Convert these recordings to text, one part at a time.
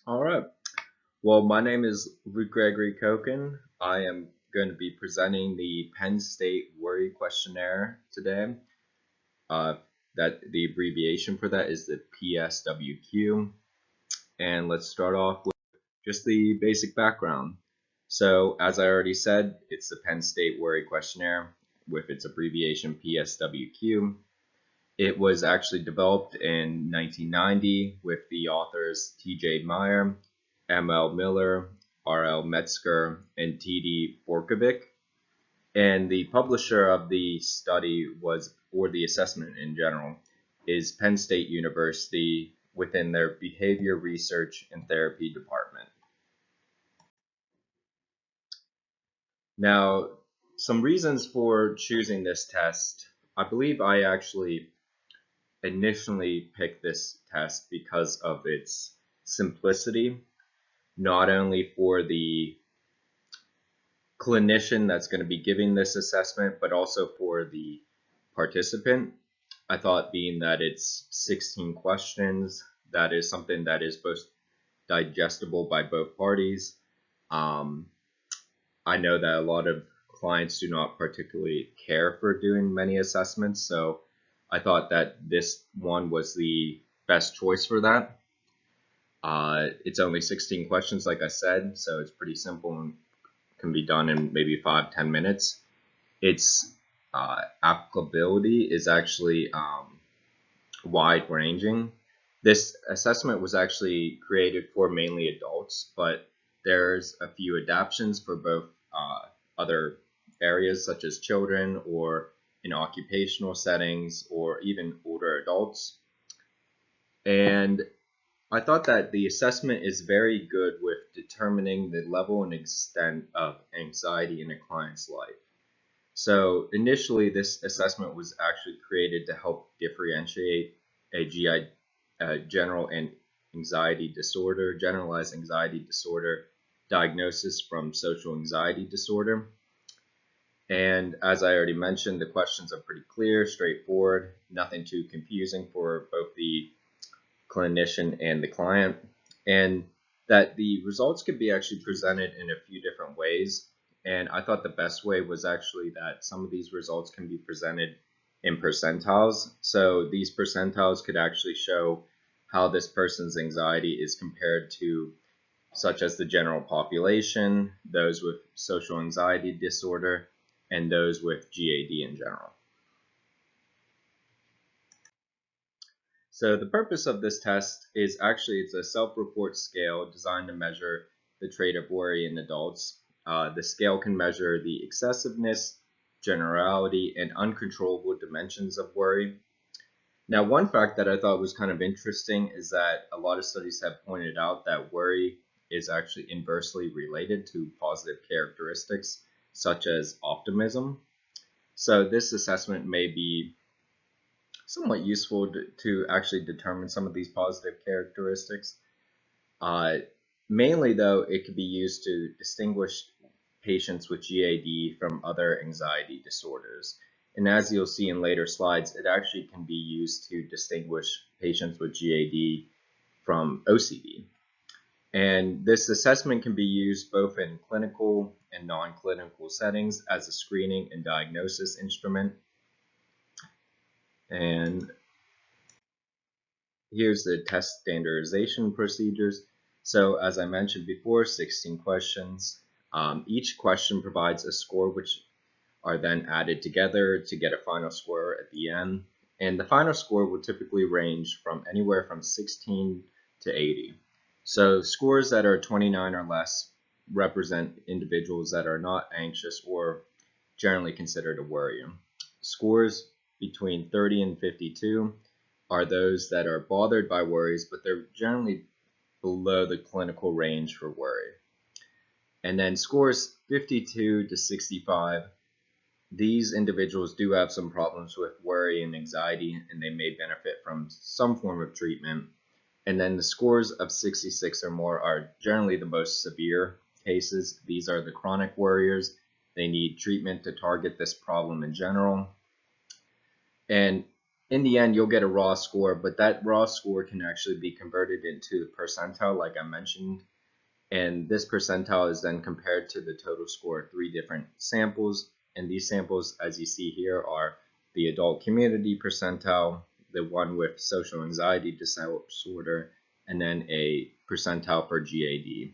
All right. Well, my name is Luke Gregory Koken. I am going to be presenting the Penn State Worry Questionnaire today. Uh, that the abbreviation for that is the PSWQ. And let's start off with just the basic background. So, as I already said, it's the Penn State Worry Questionnaire with its abbreviation PSWQ. It was actually developed in 1990 with the authors T.J. Meyer, M.L. Miller, R.L. Metzger, and T.D. Borkovic. And the publisher of the study was, or the assessment in general, is Penn State University within their Behavior Research and Therapy Department. Now, some reasons for choosing this test. I believe I actually initially picked this test because of its simplicity, not only for the clinician that's going to be giving this assessment, but also for the participant. I thought being that it's 16 questions, that is something that is both digestible by both parties. Um, I know that a lot of clients do not particularly care for doing many assessments, so I thought that this one was the best choice for that. It's only 16 questions, like I said, so it's pretty simple and can be done in maybe 5-10 minutes. Its applicability is actually wide ranging. This assessment was actually created for mainly adults, but there's a few adaptations for both other areas such as children or in occupational settings or even older adults. And I thought that the assessment is very good with determining the level and extent of anxiety in a client's life. So initially, this assessment was actually created to help differentiate a general and anxiety disorder, generalized anxiety disorder diagnosis from social anxiety disorder. And as I already mentioned, the questions are pretty clear, straightforward, nothing too confusing for both the clinician and the client, and that the results could be actually presented in a few different ways. And I thought the best way was actually that some of these results can be presented in percentiles. So these percentiles could actually show how this person's anxiety is compared to such as the general population, those with social anxiety disorder, and those with GAD in general. So the purpose of this test is actually it's a self-report scale designed to measure the trait of worry in adults. The scale can measure the excessiveness, generality, and uncontrollable dimensions of worry. Now, one fact that I thought was kind of interesting is that a lot of studies have pointed out that worry is actually inversely related to positive characteristics such as optimism. So this assessment may be somewhat useful to actually determine some of these positive characteristics. Uh, Mainly, though, it could be used to distinguish patients with GAD from other anxiety disorders. And as you'll see in later slides, it actually can be used to distinguish patients with GAD from OCD. And this assessment can be used both in clinical and non-clinical settings as a screening and diagnosis instrument. And here's the test standardization procedures. So as I mentioned before, 16 questions. Each question provides a score which are then added together to get a final score at the end. And the final score will typically range from anywhere from 16 to 80. So scores that are 29 or less represent individuals that are not anxious or generally considered a worrier. Scores between 30 and 52 are those that are bothered by worries, but they're generally below the clinical range for worry. And then scores 52 to 65, these individuals do have some problems with worry and anxiety, and they may benefit from some form of treatment. And then the scores of 66 or more are generally the most severe cases. These are the chronic worriers. They need treatment to target this problem in general. And in the end, you'll get a raw score, but that raw score can actually be converted into the percentile, like I mentioned. And this percentile is then compared to the total score of 3 different samples. And these samples, as you see here, are the adult community percentile, the one with social anxiety disorder, and then a percentile for GAD.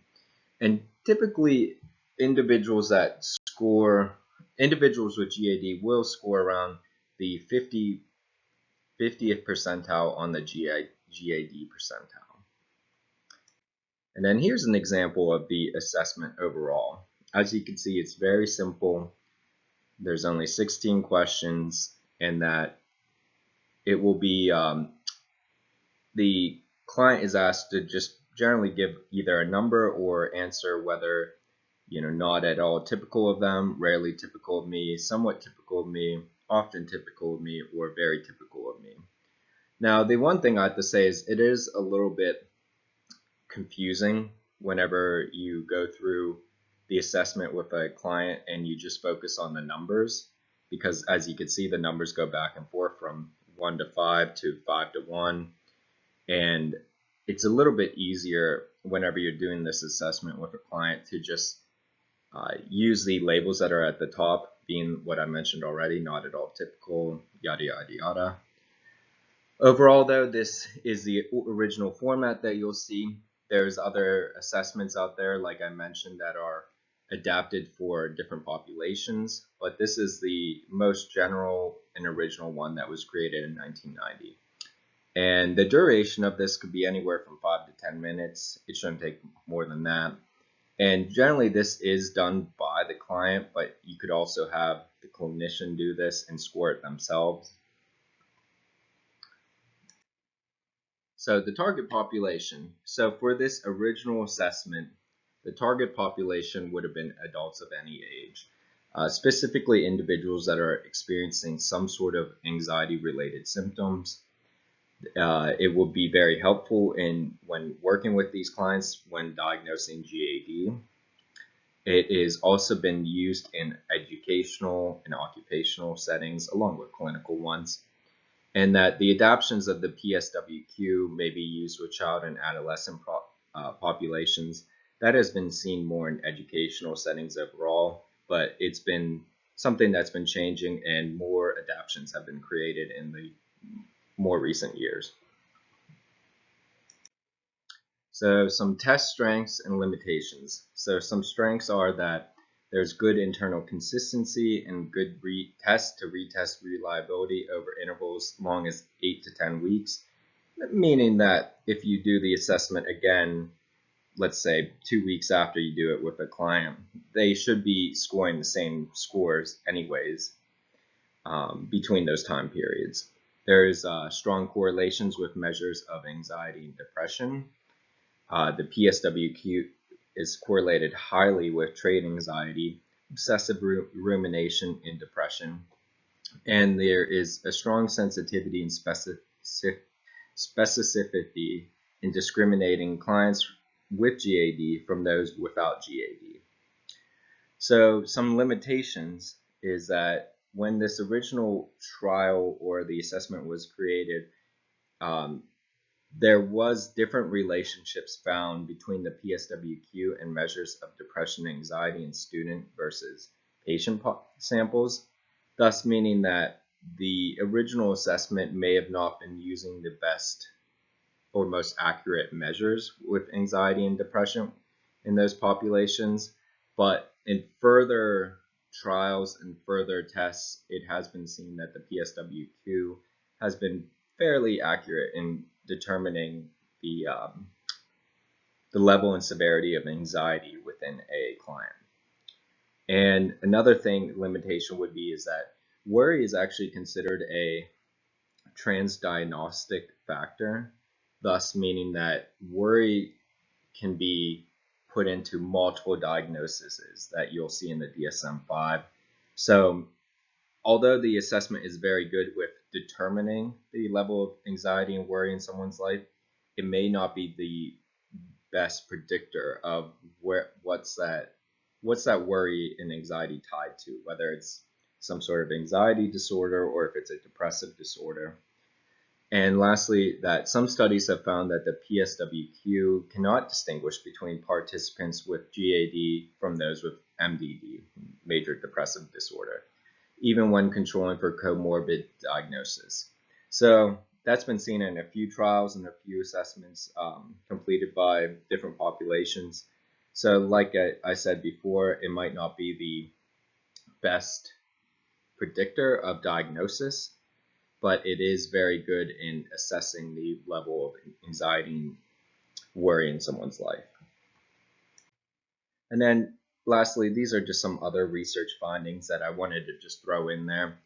And typically, individuals that score, individuals with GAD will score around the 50th percentile on the GAD percentile. And then here's an example of the assessment overall. As you can see, it's very simple. There's only 16 questions, and that it will be the client is asked to just generally give either a number or answer whether, not at all typical of them, rarely typical of me, somewhat typical of me, often typical of me, or very typical of me. Now, the one thing I have to say is it is a little bit confusing whenever you go through the assessment with a client and you just focus on the numbers, because as you can see, the numbers go back and forth from 1 to 5 to 5 to 1. And it's a little bit easier whenever you're doing this assessment with a client to just use the labels that are at the top, being what I mentioned already, not at all typical, yada, yada, yada. Overall, though, this is the original format that you'll see. There's other assessments out there, like I mentioned, that are adapted for different populations, but this is the most general and original one that was created in 1990. And the duration of this could be anywhere from 5 to 10 minutes. It shouldn't take more than that. And generally, this is done by the client, but you could also have the clinician do this and score it themselves. So the target population. So for this original assessment, the target population would have been adults of any age, specifically individuals that are experiencing some sort of anxiety-related symptoms. It will be very helpful when working with these clients when diagnosing GAD. It has also been used in educational and occupational settings along with clinical ones, and that the adaptations of the PSWQ may be used with child and adolescent populations. That has been seen more in educational settings overall, but it's been something that's been changing, and more adaptations have been created in the more recent years. So some test strengths and limitations. So some strengths are that there's good internal consistency and good test to retest reliability over intervals long as 8 to 10 weeks, meaning that if you do the assessment again, let's say 2 weeks after you do it with a client, they should be scoring the same scores anyways between those time periods. There's strong correlations with measures of anxiety and depression. The PSWQ is correlated highly with trait anxiety, obsessive rumination, and depression. And there is a strong sensitivity and specificity in discriminating clients with GAD from those without GAD. So some limitations is that when this original trial or the assessment was created, there was different relationships found between the PSWQ and measures of depression and anxiety in student versus patient samples, thus meaning that the original assessment may have not been using the best or most accurate measures with anxiety and depression in those populations. But in further trials and further tests, it has been seen that the PSWQ has been fairly accurate in determining the level and severity of anxiety within a client. And another limitation would be is that worry is actually considered a transdiagnostic factor, thus meaning that worry can be put into multiple diagnoses that you'll see in the DSM-5. So although the assessment is very good with determining the level of anxiety and worry in someone's life, it may not be the best predictor of what's that worry and anxiety tied to, whether it's some sort of anxiety disorder or if it's a depressive disorder. And lastly, that some studies have found that the PSWQ cannot distinguish between participants with GAD from those with MDD, major depressive disorder, even when controlling for comorbid diagnosis. So that's been seen in a few trials and a few assessments completed by different populations. So like I said before, it might not be the best predictor of diagnosis, but it is very good in assessing the level of anxiety and worry in someone's life. And then lastly, these are just some other research findings that I wanted to just throw in there.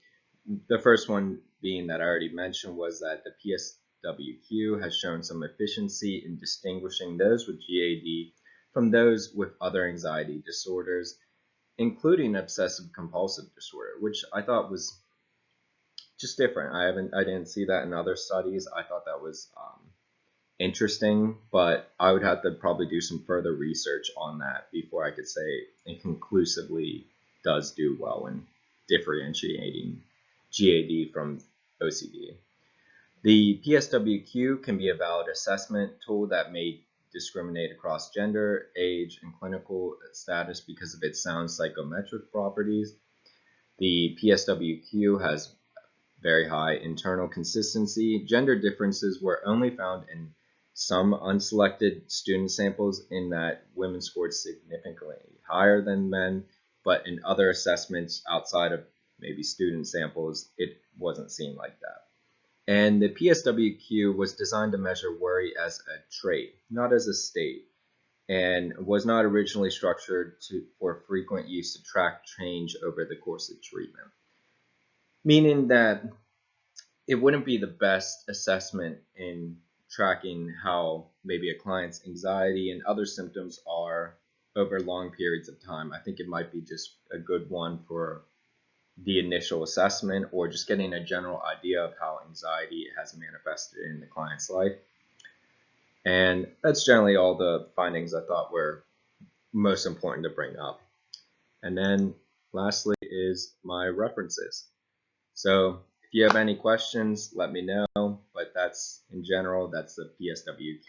The first one being that I already mentioned was that the PSWQ has shown some efficiency in distinguishing those with GAD from those with other anxiety disorders, including obsessive compulsive disorder, which I thought was just different. I didn't see that in other studies. I thought that was interesting, but I would have to probably do some further research on that before I could say it conclusively does do well in differentiating GAD from OCD. The PSWQ can be a valid assessment tool that may discriminate across gender, age, and clinical status because of its sound psychometric properties. The PSWQ has very high internal consistency. Gender differences were only found in some unselected student samples in that women scored significantly higher than men, but in other assessments outside of maybe student samples, it wasn't seen like that. And the PSWQ was designed to measure worry as a trait, not as a state, and was not originally structured for frequent use to track change over the course of treatment. Meaning that it wouldn't be the best assessment in tracking how maybe a client's anxiety and other symptoms are over long periods of time. I think it might be just a good one for the initial assessment or just getting a general idea of how anxiety has manifested in the client's life. And that's generally all the findings I thought were most important to bring up. And then lastly is my references. So if you have any questions, let me know, but that's in general, that's the PSWQ.